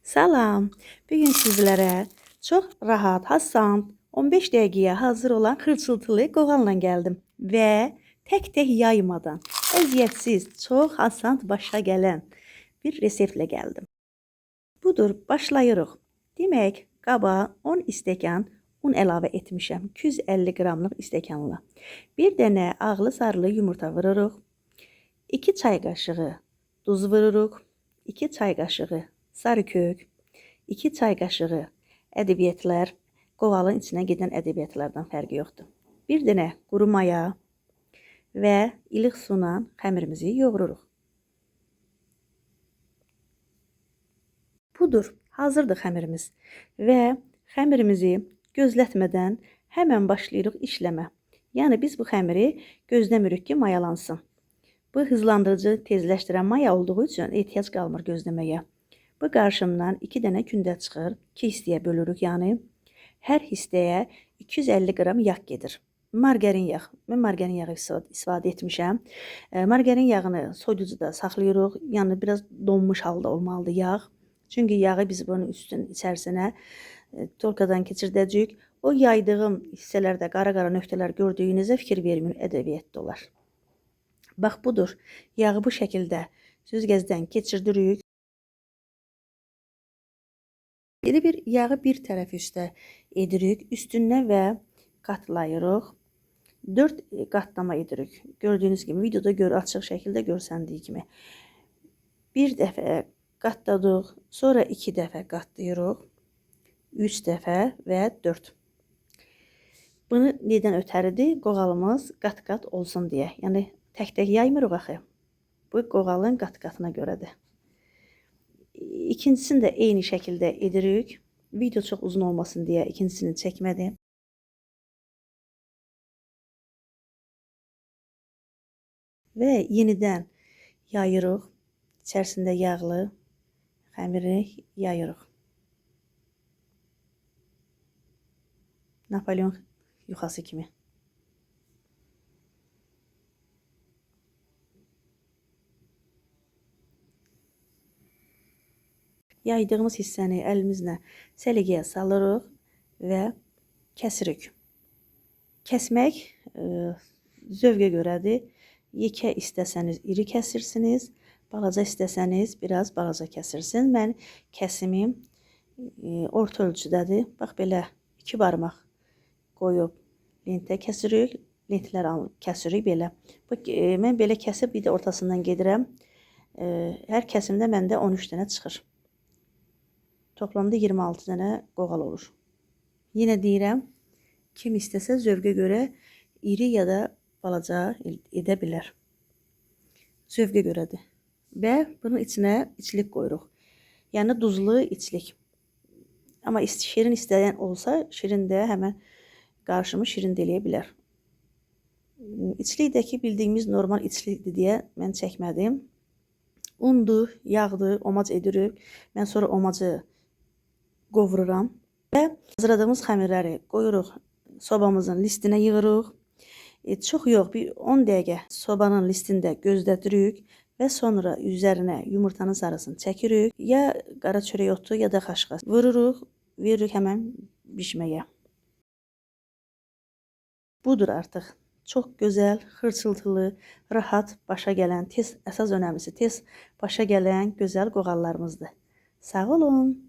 Salam. Bugün sizlere çok rahat, asan, 15 dəqiqəyə hazır olan xırçıltılı qoğanla gəldim və tək-tək yaymadan, əziyyətsiz, çox asan başa gələn bir reseptlə gəldim. Budur, başlayırıq. Demək, qaba 10 stəkan un əlavə etmişəm, 250 qramlıq stəkanla. Bir dənə ağlı sarılı yumurta vururuq. 2 çay qaşığı duz vururuq. 2 çay qaşığı sarı kök, 2 çay qaşığı ədəbiyyatlar, qoğalın içinə gedən ədəbiyyatlardan fərqi yoxdur. Bir dənə quru maya və ilıq suyla xəmirimizi yoğururuq. Budur, hazırdır xəmirimiz və xəmirimizi gözlətmədən həmən başlayırıq işləmə. Yəni biz bu xəmiri gözləmirik ki, mayalansın. Bu hızlandırıcı, tezləşdirən maya olduğu üçün ehtiyac qalmır gözləməyə. Bu qarşımdan 2 dənə kündə çıxır. 2 hissəyə bölürük, yəni hər hissəyə 250 qram yağ gedir. Margarin yağ. Mən margarin yağı istifadə etmişəm. Margarin yağını soyuducuda saxlayırıq. Yəni biraz donmuş halda olmalıdır yağ. Çünki yağı biz bunun içərisinə tolkadan keçirdəcəyik. O yaydığım hissələrdə qara-qara nöqtələr gördüyünüzə fikir verməyin, ədəbiyyatda olar. Bax budur. Yağı bu şəkildə süzgəcdən keçirdirik. Belə bir yağı bir tərəf üstə edirik, üstünə və qatlayırıq. 4 qatlama edirik. Gördüyünüz kimi videoda açıq şəkildə görsəndiyi kimi. Bir dəfə qatladıq, sonra 2 dəfə qatlayırıq, 3 dəfə və 4. Bunu nədən ötəridir? Qoğalımız qat-qat olsun deyə. Yəni tək-tək yaymırıq axı. Bu qoğalın qat-qatına görədir. İkincisini də eyni şəkildə edirik. Video çox uzun olmasın deyə ikincisini çəkmədim. Və yenidən yayırıq. İçərisində yağlı xəmiri yayırıq. Napolyon yuxası kimi. Yaydığımız hissəni əlimizlə səliqəyə salırıq və kəsirik. Kəsmək zövqə görədir. Yekə istəsəniz iri kəsirsiniz, balaca istəsəniz biraz balaca kəsirsiniz. Mən kəsimim orta ölçüdədir. Bax belə 2 barmaq qoyub lentə kəsirik. Lentlər kəsirik belə. Mən belə kəsib bir də ortasından gedirəm. Hər kəsimdə məndə 13 dənə çıxır. Toplamda 26 dənə qoğal olur. Yenə deyirəm, kim istəsə zövqə görə iri ya da balaca edə bilər. Zövqə görədir. Və bunun içinə içlik qoyuruq. Yəni duzlu içlik. Amma şirin istəyən olsa, şirin də həmən qarşımı şirin də eləyə bilər. İçlikdəki bildiyimiz normal içlikdir deyə mən çəkmədim. Undur, yağdır, omac edirik. Mən sonra omacı qovururam və hazırladığımız xəmirləri qoyuruq, sobamızın listinə yığırıq. Çox yox, bir 10 dəqiqə sobanın listində gözlədirik və sonra üzərinə yumurtanın sarısını çəkirik. Ya qara çörək otu ya da xaşqaz vururuq, veririk həmən bişməyə. Budur artıq. Çox gözəl, xırçıltılı, rahat başa gələn, əsas önəmlisi tez başa gələn gözəl qoğallarımızdır. Sağ olun.